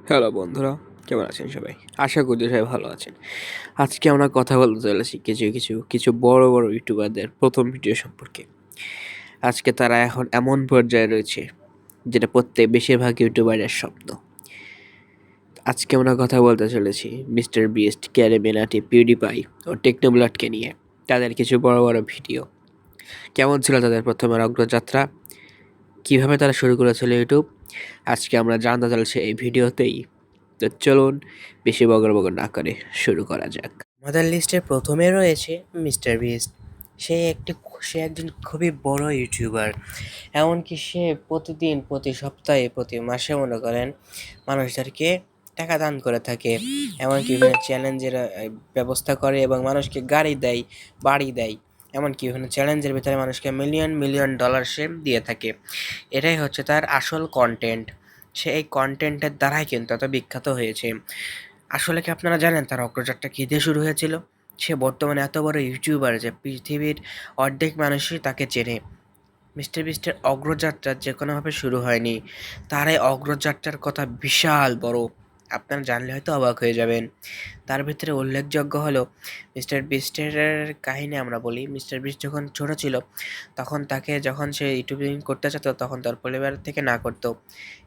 Hello বন্ধুরা, কেমন আছেন সবাই? আশা করি সবাই ভালো আছেন। আজকে আমরা কথা বলতে চলেছি কিছু বড় বড় ইউটিউবারদের প্রথম ভিডিও সম্পর্কে। আজকে তারা এখন এমন পর্যায়ে রয়েছে যেটা প্রত্যেক বেশিরভাগ ইউটিউবারের স্বপ্ন। আজকে আমরা কথা বলতে চলেছি মিস্টার বিস্ট, ক্যারি মিনাটি, পিউডিপাই ও টেকনোব্লটকে নিয়ে। তাদের কিছু বড় বড় ভিডিও। কেমন ছিল তাদের প্রথমের অগ্রযাত্রা? কিভাবে তারা শুরু করেছিল ইউটিউব? আজকে আমরা জানতে চলেছি এই ভিডিওতেই। তো চলুন বেশি বগর না করে শুরু করা যাক। আমাদের লিস্টে প্রথমে রয়েছে মিস্টার বিস্ট। সে একজন খুবই বড় ইউটিউবার। এমনকি সে প্রতিদিন, প্রতি সপ্তাহে, প্রতি মাসে মনে করেন মানুষদেরকে টাকা দান করে থাকে। এমনকি বিভিন্ন চ্যালেঞ্জের ব্যবস্থা করে এবং মানুষকে গাড়ি দেয়, বাড়ি দেয়। এমনকি বিভিন্ন চ্যালেঞ্জের ভিতরে মানুষকে মিলিয়ন মিলিয়ন ডলার সে দিয়ে থাকে। এটাই হচ্ছে তার আসল কন্টেন্ট। সে এই কন্টেন্টের দ্বারাই কিন্তু এত বিখ্যাত হয়েছে। আসলে কি আপনারা জানেন তার অগ্রযাত্রা কী দিয়ে শুরু হয়েছিল? সে বর্তমানে এত বড় ইউটিউবার যে পৃথিবীর অর্ধেক মানুষই তাকে চেনে। মিস্টার বিস্টের অগ্রযাত্রা যে কোনোভাবে শুরু হয়নি। তার এই অগ্রযাত্রার কথা বিশাল বড়। আপনারা জানলে হয়তো অবাক হয়ে যাবেন। তার ভিতরে উল্লেখযোগ্য হলো মিস্টার বিস্টের কাহিনী আমরা বলি। মিস্টার বিস্ট যখন ছোট ছিল তখন যখন সে ইউটিউবিং করতে চাইতো তখন তার পরিবার থেকে না করতো।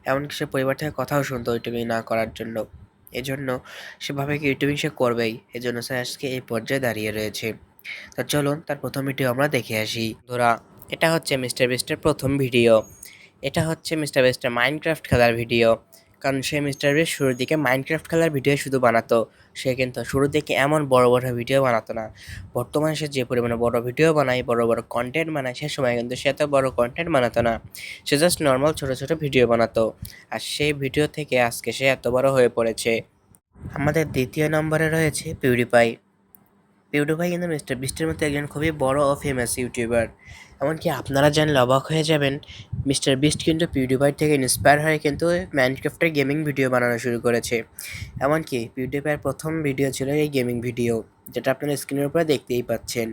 এমনকি সে পরিবার থেকে কথাও শুনতো ইউটিউবিং না করার জন্য। এজন্য সে ভাবে কি ইউটিউবিং সে করবেই। এজন্য সে আজকে এই পর্যায়ে দাঁড়িয়ে রয়েছে। তো চলুন তার প্রথম ভিডিও আমরা দেখে আসি। ধরা এটা হচ্ছে মিস্টার বিস্টের প্রথম ভিডিও। এটা হচ্ছে মিস্টার বিস্টের মাইনক্রাফট খেলার ভিডিও। কারণ সে মিস্টার বিস্ট শুরুর দিকে মাইনক্রাফট খেলার ভিডিও শুধু বানাতো। সে কিন্তু শুরুর দিকে এমন বড় বড় ভিডিও বানাতো না। বর্তমানে সে যে পরিমাণে বড় ভিডিও বানায়, বড় বড় কন্টেন্ট বানায়, সে সময় কিন্তু সে এত বড় কন্টেন্ট বানাতো না। সে জাস্ট নর্মাল ছোট ছোট ভিডিও বানাতো। আর সেই ভিডিও থেকে আজকে সে এত বড় হয়ে পড়েছে। আমাদের দ্বিতীয় নম্বরে রয়েছে পিউডিপাই। পিউডিপাই কিন্তু মিস্টার বিস্টের মতো একজন খুবই বড় ও ফেমাস ইউটিউবার। এমনকি আপনারা জানলে অবাক হয়ে যাবেন, মিস্টার বিস্ট কিন্তু পিউডিপাই থেকে ইন্সপায়ার হয়ে কিন্তু মাইনক্রাফটের গেমিং ভিডিও বানানো শুরু করেছে। এমনকি পিউডিপাইয়ের প্রথম ভিডিও ছিল এই গেমিং ভিডিও, যেটা আপনারা স্ক্রিনের উপরে দেখতেই পাচ্ছেন।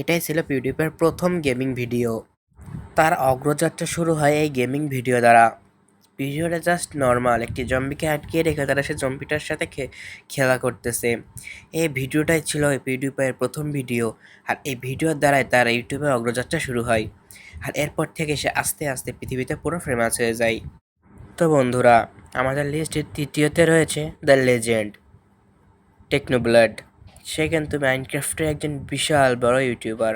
এটাই ছিল পিউডিপাইয়ের প্রথম গেমিং ভিডিও। তার অগ্রযাত্রা শুরু হয় এই গেমিং ভিডিও দ্বারা। ভিডিওটা জাস্ট নর্মাল একটি জম্বিকে আটকিয়ে রেখে তারা সে জম্বিটার সাথে খেলা করতেছে। এই ভিডিওটাই ছিল এই পিউডিপাইয়ের প্রথম ভিডিও। আর এই ভিডিওর দ্বারাই তার ইউটিউবের অগ্রযাত্রা শুরু হয়। আর এরপর থেকে সে আস্তে আস্তে পৃথিবীতে পুরো ফেমাস হয়ে যায়। তো বন্ধুরা, আমাদের লিস্টের তৃতীয়তে রয়েছে দ্য লেজেন্ড টেকনোব্লাড। সে কিন্তু মাইনক্রাফটের একজন বিশাল বড় ইউটিউবার।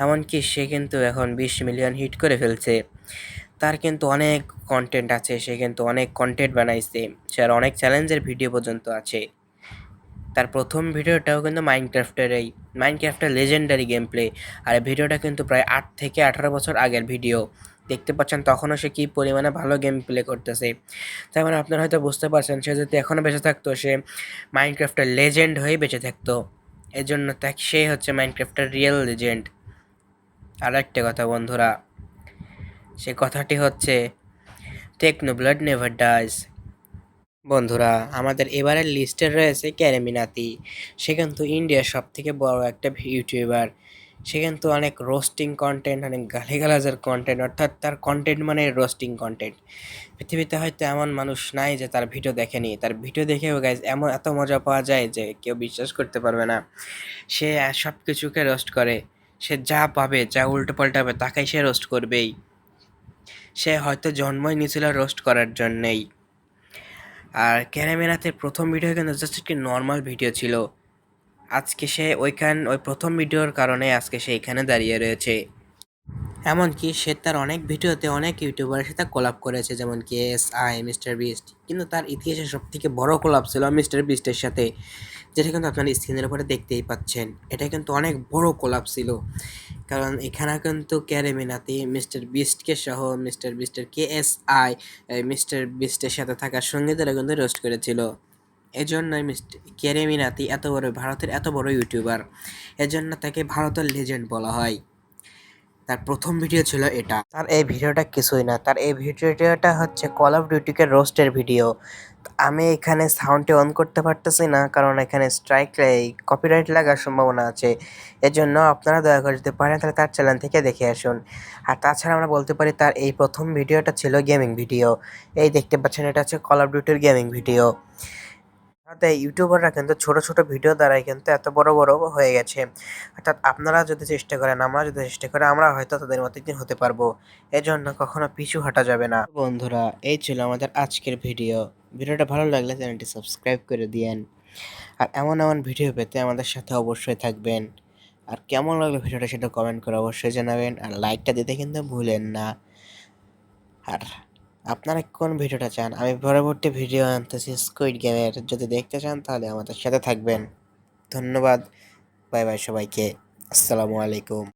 এমনকি সে কিন্তু এখন 20 মিলিয়ন হিট করে ফেলছে। তার কিন্তু অনেক কন্টেন্ট আছে, সে কিন্তু অনেক কন্টেন্ট বানাইছে। সে আর অনেক চ্যালেঞ্জের ভিডিও পর্যন্ত আছে। তার প্রথম ভিডিওটাও কিন্তু মাইনক্রাফটের লেজেন্ডারি গেম প্লে। আর এই ভিডিওটা কিন্তু প্রায় 8 থেকে 18 বছর আগের ভিডিও। দেখতে পাচ্ছেন তখনও সে কী পরিমাণে ভালো গেম প্লে করতেছে। তার মানে আপনারা হয়তো বুঝতে পারছেন সে যদি এখনও বেঁচে থাকতো সে মাইনক্রাফটের লেজেন্ড হয়েই বেঁচে থাকতো। এজন্য সে হচ্ছে মাইনক্রাফটের রিয়েল লেজেন্ড। আর একটা কথা বন্ধুরা, সে কথাটি হচ্ছে টেকনোব্লাড নেভার ডাইজ। বন্ধুরা, আমাদের এবারের লিস্টে রয়েছে ক্যারেমিনাতি। সে কিন্তু ইন্ডিয়ার সব থেকে বড় একটা ইউটিউবার। সে কিন্তু অনেক রোস্টিং কন্টেন্ট, অনেক গালিগালাজের কন্টেন্ট, অর্থাৎ তার কন্টেন্ট মানে রোস্টিং কন্টেন্ট। পৃথিবীতে হয়তো এমন মানুষ নাই যে তার ভিডিও দেখেনি। তার ভিডিও দেখেও গাইজ এত মজা পাওয়া যায় যে কেউ বিশ্বাস করতে পারবে না। সে সব কিছুকে রোস্ট করে। সে যা পাবে, যা উল্টো পাল্টাবে তাকেই সে রোস্ট করবেই। সে হয়তো জন্মই নিয়েছিল রোস্ট করার জন্যেই। আর ক্যারামেনাথের প্রথম ভিডিও কিন্তু জাস্ট একটি নর্মাল ভিডিও ছিল। আজকে সে ওই প্রথম ভিডিওর কারণে আজকে সে এখানে দাঁড়িয়ে রয়েছে। এমনকি সে তার অনেক ভিডিওতে অনেক ইউটিউবারের সাথে কোলাব করেছে, যেমন KSI, মিস্টার বিস্ট। কিন্তু তার ইতিহাসে সব থেকে বড় কোলাব ছিল মিস্টার বিস্টের সাথে, যেটা কিন্তু আপনার স্ক্রিনের উপরে দেখতেই পাচ্ছেন। এটা কিন্তু অনেক বড় কোলাব ছিল, কারণ এখানে কিন্তু ক্যারেমিনাতি মিস্টার বিস্টকে সহ মিস্টার বিস্টের KSI মিস্টার বিস্টের সাথে থাকা সঙ্গীদেরা কিন্তু রোস্ট করেছিল। এজন্যই ক্যারেমিনাতি ভারতের এত বড় ইউটিউবার। এজন্য তাকে ভারতের লেজেন্ড বলা হয়। তার প্রথম ভিডিও ছিল এটা। তার এই ভিডিওটা কিছুই না, তার এই ভিডিওটা হচ্ছে কল অফ ডিউটিকে রোস্টের ভিডিও। আমি এখানে সাউন্ডটি অন করতে পারতেছি না, কারণ এখানে কপিরাইট লাগার সম্ভাবনা আছে। এজন্য আপনারা দয়া করে যদি পারেন তাহলে তার চ্যানেল থেকে দেখে আসুন। আর তাছাড়া আমরা বলতে পারি তার এই প্রথম ভিডিওটা ছিল গেমিং ভিডিও। এই দেখতে পাচ্ছেন, এটা হচ্ছে কল অফ ডিউটির গেমিং ভিডিও। তাই ইউটিউবাররা কিন্তু ছোট ছোট ভিডিও দ্বারাই কিন্তু এত বড় বড় হয়ে গেছে। অর্থাৎ আপনারা যদি চেষ্টা করেন, আমরা যদি চেষ্টা করি, আমরা হয়তো তাদের মতো একদিন হতে পারবো। এজন্য কখনো পিছু হটা যাবে না। বন্ধুরা, এই ছিল আমাদের আজকের ভিডিও। ভিডিওটা ভালো লাগলে চ্যানেলটি সাবস্ক্রাইব করে দিয়েন। আর এমন এমন ভিডিও পেতে আমাদের সাথে অবশ্যই থাকবেন। আর কেমন লাগলো ভিডিওটা সেটা কমেন্ট করে অবশ্যই জানাবেন। আর লাইকটা দিতে কিন্তু ভুলেন না। আর আপনারা কোন ভিডিওটা চান, আমি পরবর্তী ভিডিও আনতেছি স্কুইড গেমের। যদি দেখতে চান তাহলে আমাদের সাথে থাকবেন। ধন্যবাদ। বাই বাই সবাইকে। আসসালামু আলাইকুম।